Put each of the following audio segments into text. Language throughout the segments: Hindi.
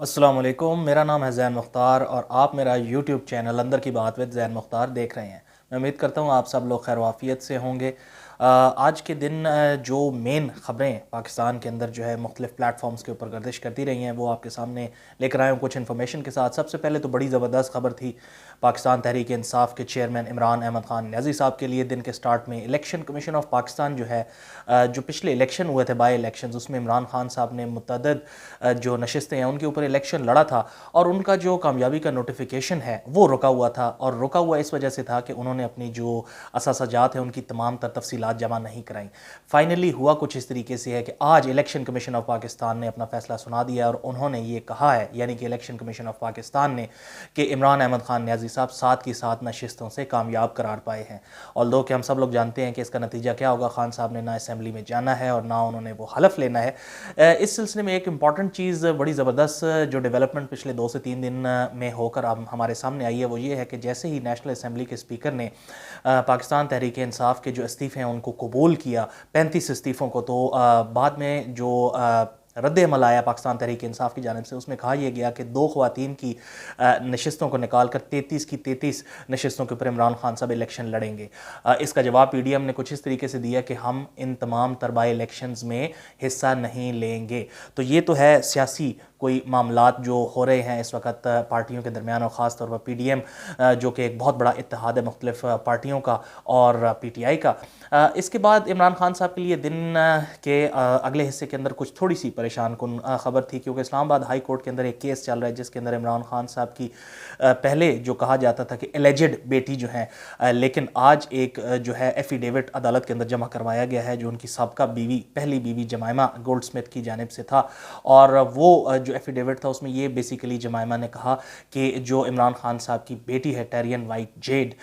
अस्सलाम वालेकुम। मेरा नाम है ज़ैन मुख्तार और आप मेरा यूट्यूब चैनल अंदर की बात विद ज़ैन मुख्तार देख रहे हैं। मैं उम्मीद करता हूँ आप सब लोग खैर वाफ़ियत से होंगे। आज के दिन जो मेन ख़बरें पाकिस्तान के अंदर जो है मुख्तलिफ़ प्लेटफॉर्म्स के ऊपर गर्दिश करती रही हैं वो आपके सामने लेकर आए हूँ कुछ इन्फॉर्मेशन के साथ। सबसे पहले तो बड़ी ज़बरदस्त खबर थी पाकिस्तान तहरीक इंसाफ के चेयरमैन इमरान अहमद ख़ान न्याज़ी साहब के लिए। दिन के स्टार्ट में इलेक्शन कमीशन ऑफ पाकिस्तान जो है जो पिछले इलेक्शन हुए थे बाई इलेक्शन, उसमें इमरान खान साहब ने मुतअद्दिद जो नशिस्तें हैं उनके ऊपर इलेक्शन लड़ा था और उनका जो कामयाबी का नोटिफिकेशन है वो रुका हुआ था। और रुका हुआ इस वजह से था कि उन्होंने अपनी जो असासाजात हैं उनकी तमाम तर तफसीलात जमा नहीं कराई। फाइनली हुआ कुछ इस तरीके से है कि आज इलेक्शन कमीशन ऑफ पाकिस्तान ने अपना फैसला सुना दिया और उन्होंने ये कहा है, यानी कि इलेक्शन कमीशन ऑफ पाकिस्तान ने, कि इमरान अहमद खान न्याज़ी साहब साथ की साथ नशिस्तों से कामयाब करार पाए हैं। और दो कि हम सब लोग जानते हैं कि इसका नतीजा क्या होगा, खान साहब ने ना असम्बली में जाना है और ना उन्होंने वो हलफ लेना है। इस सिलसिले में एक इंपॉर्टेंट चीज़ बड़ी ज़बरदस्त जो डेवलपमेंट पिछले 2 से 3 दिन में होकर अब हमारे सामने आई है वो ये है कि जैसे ही नेशनल असम्बली के स्पीकर ने पाकिस्तान तहरीक इंसाफ के जो इस्तीफ़े हैं उनको कबूल किया, 35 इस्तीफ़ों को, तो बाद में जो रद्द-ए-अमल आया पाकिस्तान तहरीक इंसाफ की जानिब से उसमें कहा यह गया कि 2 ख़वातीन की नशिस्तों को निकाल कर 33 की 33 नशिस्तों के ऊपर इमरान खान साहब इलेक्शन लड़ेंगे। इसका जवाब पीडीएम ने कुछ इस तरीके से दिया कि हम इन तमाम तरबा इलेक्शंस में हिस्सा नहीं लेंगे। तो ये तो है सियासी कोई मामलात जो हो रहे हैं इस वक्त पार्टियों के दरमियान और ख़ास तौर पर पीडीएम जो कि एक बहुत बड़ा इत्तेहाद है मुख्तलिफ पार्टियों का और पीटीआई का। इसके बाद इमरान खान साहब के लिए दिन के अगले हिस्से के अंदर कुछ थोड़ी सी परेशान कुन खबर थी, क्योंकि इस्लामाबाद हाई कोर्ट के अंदर एक केस चल रहा है जिसके अंदर इमरान खान साहब की पहले जो कहा जाता था कि एलिजिड बेटी जो है, लेकिन आज एक जो है एफिडेविट अदालत के अंदर जमा करवाया गया है जो उनकी साबका बीवी, पहली बीवी जमाइमा गोल्डस्मिथ की जानिब से था। और वो जो एफिडेविट था उसमें ये बेसिकली जमाइमा ने कहा कि जो इमरान खान साहब की बेटी है टेरियन वाइट जेड,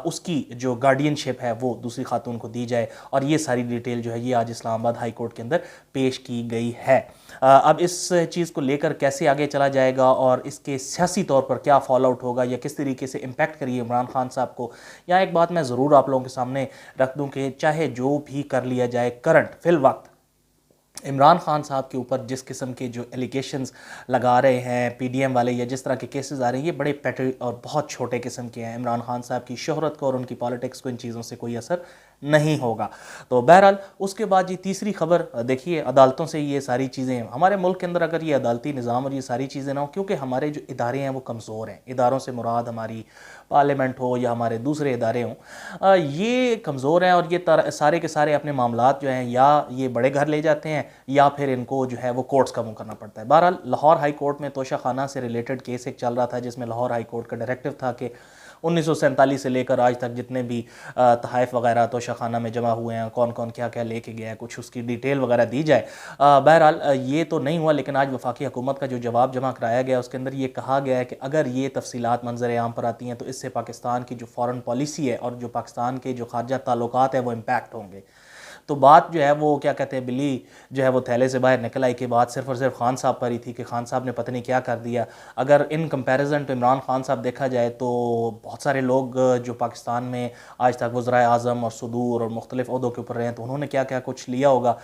उसकी जो गार्डियनशिप है वो दूसरी खातून को दी जाए। और ये सारी डिटेल जो है ये आज इस्लामाबाद हाई कोर्ट के अंदर पेश की गई है। अब इस चीज़ को लेकर कैसे आगे चला जाएगा और इसके सियासी तौर पर क्या फॉल आउट होगा या किस तरीके से इम्पैक्ट करिए इमरान खान साहब को, यहाँ एक बात मैं ज़रूर आप लोगों के सामने रख दूँ कि चाहे जो भी कर लिया जाए, करंट फिल वक्त इमरान खान साहब के ऊपर जिस किस्म के जो एलिगेशंस लगा रहे हैं पीडीएम वाले या जिस तरह के केसेस आ रहे हैं ये बड़े पेटी और बहुत छोटे किस्म के हैं। इमरान खान साहब की शोहरत को और उनकी पॉलिटिक्स को इन चीज़ों से कोई असर नहीं होगा। तो बहरहाल उसके बाद ये तीसरी खबर देखिए, अदालतों से ये सारी चीज़ें हमारे मुल्क के अंदर अगर ये अदालती निज़ाम और ये सारी चीज़ें ना हो, क्योंकि हमारे जो इदारे हैं वो कमज़ोर हैं, इदारों से मुराद हमारी पार्लियामेंट हो या हमारे दूसरे इदारे हों, ये कमज़ोर हैं और ये सारे के सारे अपने मामलात जो हैं या ये बड़े घर ले जाते हैं या फिर इनको जो है वो कोर्ट्स का मुँह करना पड़ता है। बहरहाल लाहौर हाई कोर्ट में तोशा खाना से रिलेटेड केस एक चल रहा था जिसमें लाहौर हाई कोर्ट का डायरेक्टिव था कि 1947 से लेकर आज तक जितने भी तहाइफ वगैरह तोशा खाना में जमा हुए हैं, कौन कौन क्या क्या लेके गया है, कुछ उसकी डिटेल वगैरह दी जाए। बहरहाल ये तो नहीं हुआ, लेकिन आज वफाकी हुकूमत का जो जवाब जमा कराया गया उसके अंदर ये कहा गया है कि अगर ये तफसीलात मंजर आम पर आती हैं तो इससे पाकिस्तान की जो फ़ॉरेन पॉलिसी है और जो पाकिस्तान के जो खारजा ताल्लुकात है वो इम्पैक्ट होंगे। तो बात जो है वो क्या कहते हैं, बिल्ली जो है वो थैले से बाहर निकल आई कि बात सिर्फ और सिर्फ खान साहब पर ही थी कि खान साहब ने पता नहीं क्या कर दिया। अगर इन कंपैरिजन तो इमरान खान साहब देखा जाए तो बहुत सारे लोग जो पाकिस्तान में आज तक वज़राए आज़म और सदूर और मुख्तलिफ ओहदों के ऊपर रहे हैं तो उन्होंने क्या क्या कुछ लिया होगा।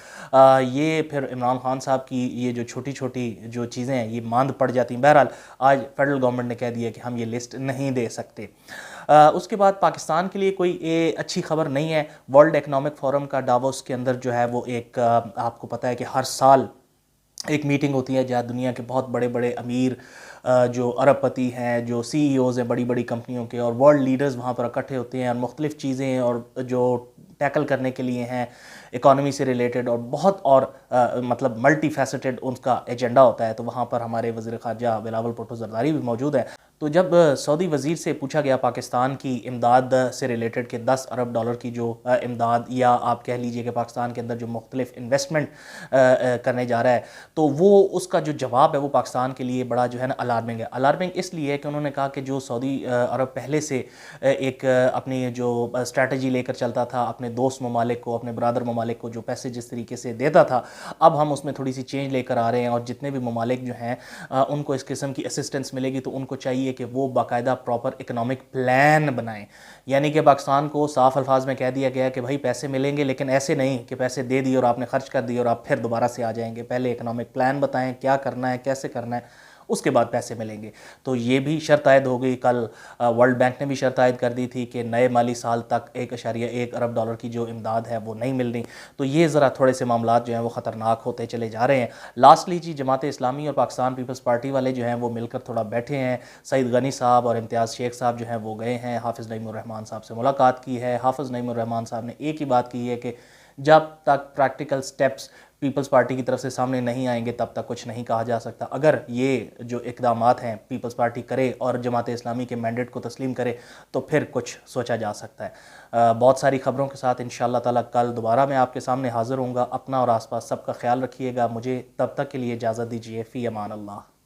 ये फिर इमरान खान साहब की ये जो छोटी छोटी जो चीज़ें हैं ये मांद पड़ जाती हैं। बहरहाल आज फेडरल गवर्नमेंट ने कह दिया कि हम ये लिस्ट नहीं दे सकते। उसके बाद पाकिस्तान के लिए कोई अच्छी खबर नहीं है। वर्ल्ड इकनॉमिक फोरम का डावोस के अंदर जो है वो एक आपको पता है कि हर साल एक मीटिंग होती है जहाँ दुनिया के बहुत बड़े बड़े अमीर जो अरबपति हैं, जो सीईओज़ हैं बड़ी बड़ी कंपनियों के, और वर्ल्ड लीडर्स वहाँ पर इकट्ठे होते हैं और मुख्तलिफ़ चीज़ें और जो टैकल करने के लिए हैं इकॉनमी से रिलेटेड और बहुत और मतलब मल्टी फैसेटेड उनका एजेंडा होता है। तो वहाँ पर हमारे वज़ीर ख़ारजा बिलावल भुट्टो ज़रदारी भी मौजूद हैं। तो जब सऊदी वज़ीर से पूछा गया पाकिस्तान की इमदाद से रिलेटेड कि 10 अरब डॉलर की जो इमदाद या आप कह लीजिए कि पाकिस्तान के अंदर जो मुख्तलिफ इन्वेस्टमेंट करने जा रहा है, तो वो उसका जो जवाब है वो पाकिस्तान के लिए बड़ा जो है ना अलार्मिंग है। अलार्मिंग इसलिए है कि उन्होंने कहा कि जो सऊदी अरब पहले से एक अपनी जो स्ट्रैटेजी लेकर चलता था, अपने दोस्त ममालिक को, अपने ब्रादर ममालिक को जो पैसे जिस तरीके से देता था, अब हम उसमें थोड़ी सी चेंज लेकर आ रहे हैं और जितने भी ममालिक जो हैं उनको इस किस्म की असिस्टेंस मिलेगी तो उनको चाहिए कि वो बाकायदा प्रॉपर इकनॉमिक प्लान बनाएं। यानी कि पाकिस्तान को साफ अल्फाज में कह दिया गया कि भाई पैसे मिलेंगे, लेकिन ऐसे नहीं कि पैसे दे दिए और आपने खर्च कर दिए और आप फिर दोबारा से आ जाएंगे। पहले इकनॉमिक प्लान बताएं, क्या करना है, कैसे करना है, उसके बाद पैसे मिलेंगे। तो ये भी शर्त आयद हो गई। कल वर्ल्ड बैंक ने भी शर्त आयद कर दी थी कि नए माली साल तक 1.1 अरब डॉलर की जो इमदाद है वो नहीं मिलनी। तो ये ज़रा थोड़े से मामला जो हैं वो ख़तरनाक होते चले जा रहे हैं। लास्टली जी, जमात इस्लामी और पाकिस्तान पीपल्स पार्टी वाले जो हैं वो मिलकर थोड़ा बैठे हैं। सईद गनी साहब और इम्तियाज़ शेख साहब जो हैं वो गए हैं, हाफ़िज़ नईमुर रहमान साहब से मुलाकात की है। हाफ़िज़ नईमुर रहमान साहब ने एक ही बात की है कि जब तक प्रैक्टिकल स्टेप्स पीपल्स पार्टी की तरफ से सामने नहीं आएंगे तब तक कुछ नहीं कहा जा सकता। अगर ये जो इक़दामात हैं पीपल्स पार्टी करे और जमात इस्लामी के मैंडेट को तस्लीम करे तो फिर कुछ सोचा जा सकता है। बहुत सारी ख़बरों के साथ इंशाअल्लाह ताला कल दोबारा मैं आपके सामने हाज़िर होऊंगा। अपना और आसपास सबका ख्याल रखिएगा। मुझे तब तक के लिए इजाज़त दीजिए। फ़ी अमान अल्लाह।